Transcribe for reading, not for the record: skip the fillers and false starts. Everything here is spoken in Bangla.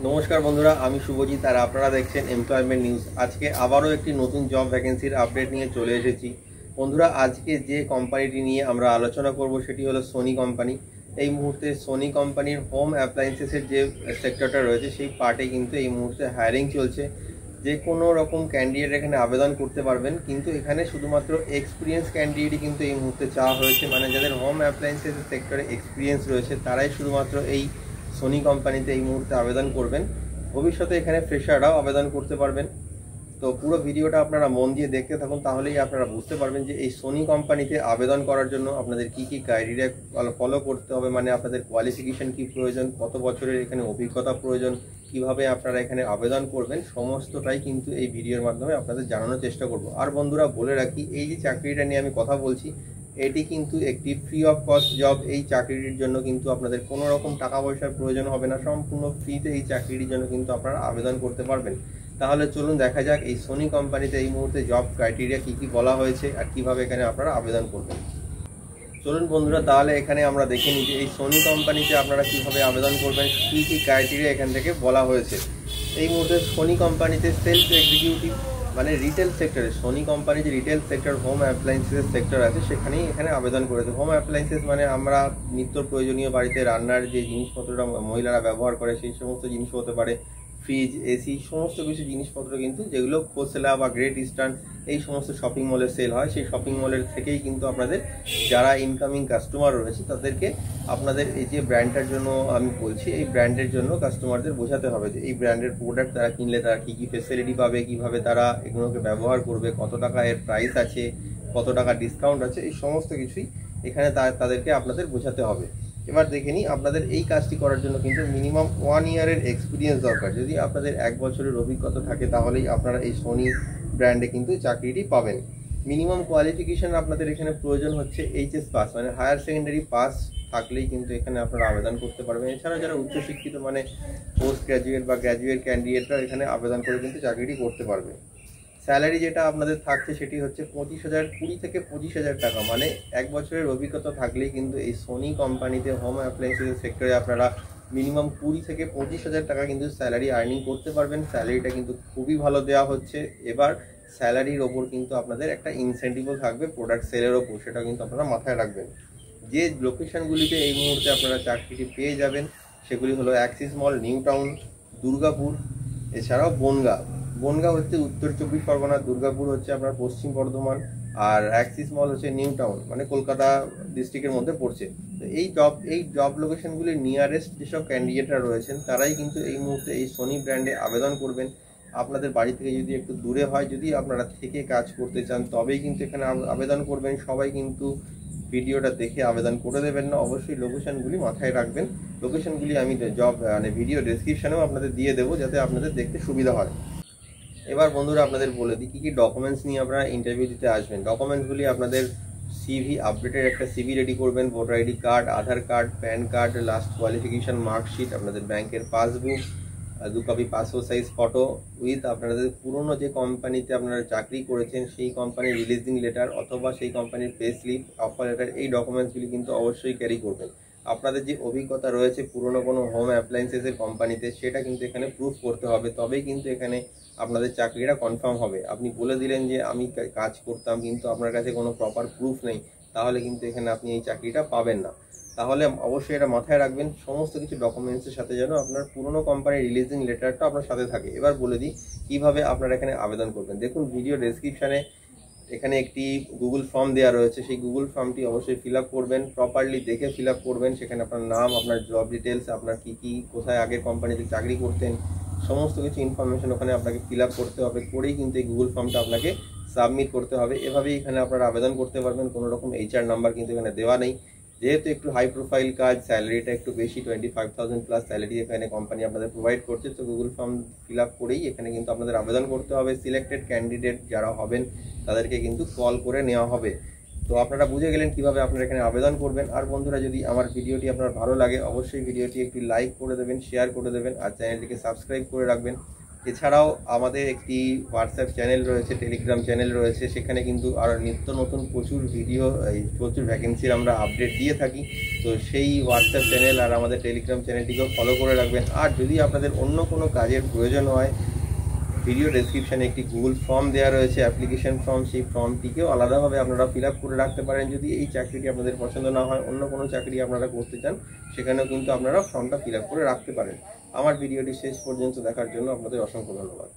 নমস্কার বন্ধুরা, আমি শুভজিৎ আর আপনারা দেখছেন এমপ্লয়মেন্ট নিউজ। আজকে আবারও একটি নতুন জব ভ্যাকেন্সির আপডেট নিয়ে চলে এসেছি। বন্ধুরা, আজকে যে কোম্পানিটি নিয়ে আমরা আলোচনা করব সেটি হলো সোনি কোম্পানি। এই মুহূর্তে সোনি কোম্পানির হোম অ্যাপ্লায়েন্সেসের যে সেক্টরটা রয়েছে সেই পার্টে কিন্তু এই মুহূর্তে হায়ারিং চলছে। যে কোনো রকম ক্যান্ডিডেট এখানে আবেদন করতে পারবেন, কিন্তু এখানে শুধুমাত্র এক্সপিরিয়েন্স ক্যান্ডিডেটই কিন্তু এই মুহূর্তে চাওয়া হয়েছে। মানে যাদের হোম অ্যাপ্লায়েন্সেস সেক্টরে এক্সপিরিয়েন্স রয়েছে তারাই শুধুমাত্র এই সোনি কোম্পানিতে এই মুহূর্তে আবেদন করবেন। ভবিষ্যতে এখানে ফ্রেশাররাও আবেদন করতে পারবেন। তো পুরো ভিডিওটা আপনারা মন দিয়ে দেখতে থাকুন, তাহলেই আপনারা বুঝতে পারবেন যে এই সোনি কোম্পানিতে আবেদন করার জন্য আপনাদের কি কি ক্রাইটেরিয়া ফলো করতে হবে। মানে আপনাদের কোয়ালিফিকেশন কি প্রয়োজন, কত বছরের এখানে অভিজ্ঞতা প্রয়োজন, কিভাবে আপনারা এখানে আবেদন করবেন, সমস্তটাই কিন্তু এই ভিডিওর মাধ্যমে আপনাদের জানানোর চেষ্টা করব। আর বন্ধুরা, বলে রাখি, এই যে চাকরিটা নিয়ে আমি কথা বলছি এটি কিন্তু একটি ফ্রি অফ কস্ট জব। এই চাকরিটির জন্য কিন্তু আপনাদের কোনো রকম টাকা পয়সার প্রয়োজন হবে না, সম্পূর্ণ ফ্রিতে এই চাকরিটির জন্য কিন্তু আপনারা আবেদন করতে পারবেন। তাহলে চলুন দেখা যাক এই সোনি কোম্পানিতে এই মুহূর্তে জব ক্রাইটেরিয়া কি কি বলা হয়েছে আর কিভাবে এখানে আপনারা আবেদন করবেন। চলুন বন্ধুরা, তাহলে এখানে আমরা দেখে নিই যে এই সোনি কোম্পানিতে আপনারা কিভাবে আবেদন করবেন, কি কি ক্রাইটেরিয়া এখান থেকে বলা হয়েছে। এই মুহূর্তে সোনি কোম্পানিতে সেলস এক্সিকিউটিভ মানে রিটেল সেক্টরে, সোনি কোম্পানি যে retail sector home appliances sector আছে সেখানেই এখানে আবেদন করেছে। হোম অ্যাপ্লায়েন্সেস মানে আমরা নিত্য প্রয়োজনীয় বাড়িতে রান্নার যে জিনিসপত্রটা মহিলারা ব্যবহার করে সেই সমস্ত জিনিস হতে পারে, ফ্রিজ, এসি, সমস্ত কিছু জিনিসপত্র কিন্তু যেগুলো খোসলা বা গ্রেট ইস্টার্ন এই সমস্ত শপিং মলে সেল হয়, সেই শপিং মলের থেকেই কিন্তু আপনাদের যারা ইনকামিং কাস্টমার রয়েছে তাদেরকে আপনাদের এই যে ব্র্যান্ডটার জন্য আমি বলছি, এই ব্র্যান্ডের জন্য কাস্টমারদের বোঝাতে হবে যে এই ব্র্যান্ডের প্রোডাক্ট তারা কিনলে তারা কী কী ফেসিলিটি পাবে, কিভাবে তারা এগুলোকে ব্যবহার করবে, কত টাকা এর প্রাইস আছে, কত টাকা ডিসকাউন্ট আছে, এই সমস্ত কিছুই এখানে তাদেরকে আপনাদের বোঝাতে হবে। এবার দেখে নিই, আপনাদের এই কাজটি করার জন্য কিন্তু মিনিমাম 1 ইয়ারের এক্সপিরিয়েন্স দরকার। যদি আপনাদের 1 বছরের অভিজ্ঞতা থাকে তাহলেই আপনারা এই সোনি ব্র্যান্ডে কিন্তু চাকরিটি পাবেন। মিনিমাম কোয়ালিফিকেশন আপনাদের এখানে প্রয়োজন হচ্ছে এইচএস পাস, মানে হায়ার সেকেন্ডারি পাস থাকলেই কিন্তু এখানে আপনারা আবেদন করতে পারবেন। এছাড়া যারা উচ্চশিক্ষিত মানে পোস্ট গ্র্যাজুয়েট বা গ্র্যাজুয়েট ক্যান্ডিডেটরা এখানে আবেদন করে কিন্তু চাকরিটি করতে পারবে। স্যালারি যেটা আপনাদের থাকছে সেটি হচ্ছে 20 থেকে 25,000 টাকা। মানে 1 বছরের অভিজ্ঞতা থাকলেই কিন্তু এই সোনি কোম্পানিতে হোম অ্যাপ্লায়েন্সেস সেক্টরে আপনারা মিনিমাম 20 থেকে 25,000 টাকা কিন্তু স্যালারি আর্নিং করতে পারবেন। স্যালারিটা কিন্তু খুবই ভালো দেওয়া হচ্ছে। এবার স্যালারির ওপর কিন্তু আপনাদের একটা ইনসেন্টিভও থাকবে প্রোডাক্ট সেলের ওপর, সেটা কিন্তু আপনারা মাথায় রাখবেন। যে লোকেশনগুলিতে এই মুহূর্তে আপনারা চাকরিটি পেয়ে যাবেন সেগুলি হলো অ্যাক্সিস মল, নিউ টাউন, দুর্গাপুর, এছাড়াও বনগাঁ। বনগাঁ হচ্ছে উত্তর 24 পরগনা, দুর্গাপুর হচ্ছে আপনার পশ্চিম বর্ধমান, আর অ্যাক্সিস মল হচ্ছে নিউ টাউন মানে কলকাতা ডিস্ট্রিক্টের মধ্যে পড়ছে। তো এই জব লোকেশনগুলির নিয়ারেস্ট যেসব ক্যান্ডিডেটরা রয়েছেন তারাই কিন্তু এই মুহূর্তে এই সোনি ব্র্যান্ডে আবেদন করবেন। আপনাদের বাড়ি থেকে যদি একটু দূরে হয়, যদি আপনারা থেকে কাজ করতে চান তবেই কিন্তু এখানে আবেদন করবেন। সবাই কিন্তু ভিডিওটা দেখে আবেদন করে দেবেন না, অবশ্যই লোকেশনগুলি মাথায় রাখবেন। লোকেশনগুলি আমি জব মানে ভিডিও ডেসক্রিপশনেও আপনাদের দিয়ে দেবো যাতে আপনাদের দেখতে সুবিধা হয়। এবার বন্ধুরা আপনাদের বলে দিই কী কী ডকুমেন্টস নিয়ে আপনারা ইন্টারভিউ দিতে আসবেন। ডকুমেন্টসগুলি আপনাদের সিভি, আপডেটেড একটা সিভি রেডি করবেন, voter ID card, Aadhaar card, PAN card, last qualification marksheet, আপনাদের ব্যাংকের passbook, 2 copy passport size photo with আপনাদের পুরনো যে কোম্পানিতে আপনারা চাকরি করেছেন সেই কোম্পানির রিলিজিং লেটার অথবা সেই কোম্পানির পে স্লিপ, অফার লেটার, এই ডকুমেন্টসগুলি কিন্তু অবশ্যই ক্যারি করবেন। আপনাদের যে অভিজ্ঞতা রয়েছে পুরনো কোনো হোম অ্যাপ্লায়েন্সেসের কোম্পানিতে সেটা কিন্তু এখানে প্রুফ করতে হবে, তবেই কিন্তু এখানে আপনাদের চাকরিটা কনফার্ম হবে। আপনি বলে দিলেন যে আমি কাজ করতাম কিন্তু আপনার কাছে কোনো প্রপার প্রুফ নেই, তাহলে কিন্তু এখানে আপনি এই চাকরিটা পাবেন না। তাহলে অবশ্যই এটা মাথায় রাখবেন, সমস্ত কিছু ডকুমেন্টসের সাথে যেন আপনার পুরনো কোম্পানির রিলিজিং লেটারটা আপনার সাথে থাকে। এবার বলে দিই কীভাবে আপনারা এখানে আবেদন করবেন। দেখুন ভিডিও ডেসক্রিপশানে এখানে একটি গুগল ফর্ম দেওয়া রয়েছে, সেই গুগল ফর্মটি অবশ্যই ফিল আপ করবেন, প্রপারলি দেখে ফিল আপ করবেন। সেখানে আপনার নাম, আপনার জব ডিটেলস, আপনার কী কোথায় আগের কোম্পানিতে চাকরি করতেন, সমস্ত কিছু ইনফরমেশন ওখানে আপনাকে ফিল আপ করতে হবে, করেই কিন্তু এই গুগল ফর্মটা আপনাকে সাবমিট করতে হবে। এভাবেই এখানে আপনারা আবেদন করতে পারবেন। কোনো রকম HR নাম্বার কিন্তু এখানে দেওয়া নেই। যেহেতু একটু হাই প্রোফাইল কাজ, স্যালারিটা একটু বেশি, 25,000 প্লাস স্যালারি এখানে কোম্পানি আপনাদের প্রোভাইড করছে। তো গুগল ফর্ম ফিল আপ করেই এখানে কিন্তু আপনাদের আবেদন করতে হবে। সিলেক্টেড ক্যান্ডিডেট যারা হবেন তাদেরকে কিন্তু কল করে নেওয়া হবে। তো আপনারা বুঝে গেলেন কিভাবে আপনারা এখানে আবেদন করবেন। আর বন্ধুরা, যদি আমার ভিডিওটি আপনার ভালো লাগে অবশ্যই ভিডিওটি একটু লাইক করে দেবেন, শেয়ার করে দেবেন, আর চ্যানেলটিকে সাবস্ক্রাইব করে রাখবেন। এছাড়াও আমাদের একটি হোয়াটসঅ্যাপ চ্যানেল রয়েছে, টেলিগ্রাম চ্যানেল রয়েছে, সেখানে কিন্তু আরও নিত্য নতুন প্রচুর ভিডিও, প্রচুর ভ্যাকেন্সির আমরা আপডেট দিয়ে থাকি। তো সেই হোয়াটসঅ্যাপ চ্যানেল আর আমাদের টেলিগ্রাম চ্যানেলটিকেও ফলো করে রাখবেন। আর যদি আপনাদের অন্য কোনো কাজের প্রয়োজন হয়, ভিডিও ডেসক্রিপশানে একটি গুগল ফর্ম দেওয়া রয়েছে, অ্যাপ্লিকেশন ফর্ম, সেই ফর্মটিকেও আলাদাভাবে আপনারা ফিল আপ করে রাখতে পারেন। যদি এই চাকরিটি আপনাদের পছন্দ না হয়, অন্য কোনো চাকরি আপনারা করতে চান, সেখানেও কিন্তু আপনারা ফর্মটা ফিল আপ করে রাখতে পারেন। আমার ভিডিওটি শেষ পর্যন্ত দেখার জন্য আপনাদের অসংখ্য ধন্যবাদ।